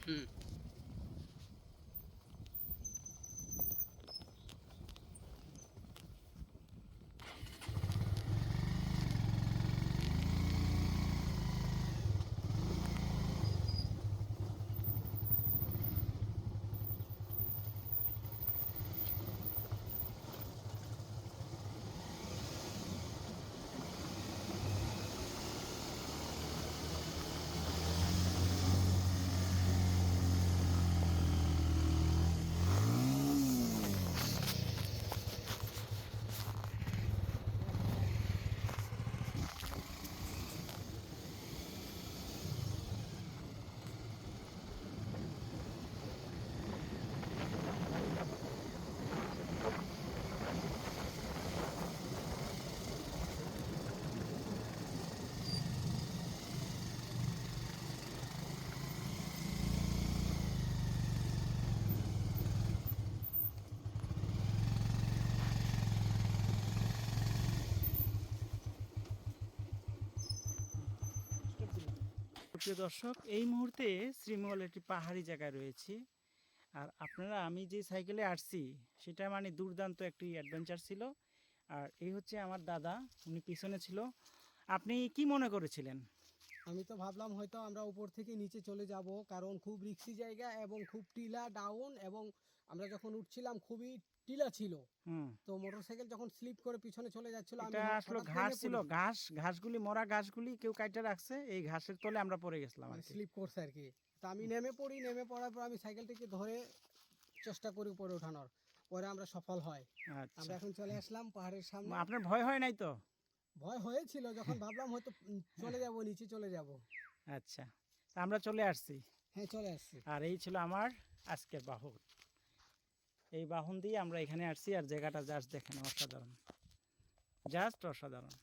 হুম। প্রিয় দর্শক, এই মুহূর্তে শ্রীমঙ্গল একটি পাহাড়ি জায়গায় রয়েছি। আর আপনারা, আমি যে সাইকেলে আসছি সেটা মানে দুর্দান্ত একটি অ্যাডভেঞ্চার ছিল। আর এই হচ্ছে আমার দাদা, উনি পিছনে ছিল। আপনি কি মনে করেছিলেন? আমি তো ভাবলাম হয়তো আমরা উপর থেকে নিচে চলে যাব, কারণ খুব রিস্কি জায়গা এবং খুব টিলা ডাউন, এবং আমরা যখন উঠছিলাম খুবই টিলা ছিল। হুম। তো মোটরসাইকেল যখন স্লিপ করে পিছনে চলে যাচ্ছিল, আমি এটা আসলে হঠাৎ ঘাস নেমে ছিল, পড়ি, ঘাসগুলি, মরা ঘাসগুলি কেউ কাইটে রাখছে, এই ঘাসের তলে আমরা পড়ে গেছিলাম আর মানে কি। স্লিপ করছে আর কি। তো আমি নেমে পড়ি, নেমে পড়ার পর আমি সাইকেলটিকে ধরে চেষ্টা করি উপরে ওঠানোর, পরে আমরা সফল হয়। আচ্ছা, আমরা এখন চলে আসলাম পাহাড়ের সামনে। আপনার ভয় হয় নাই তো? ভয় হয়েছিল, যখন ভাবলাম হয়তো চলে যাব, নিচে চলে যাব। আচ্ছা, তা আমরা চলে আসছি। হ্যাঁ, চলে আসছি। আর এই ছিল আমার আজকের বাহন। এই বাহন দিয়ে আমরা এখানে আসছি। আর জায়গাটা জাস্ট দেখেন, অসাধারণ, জাস্ট অসাধারণ।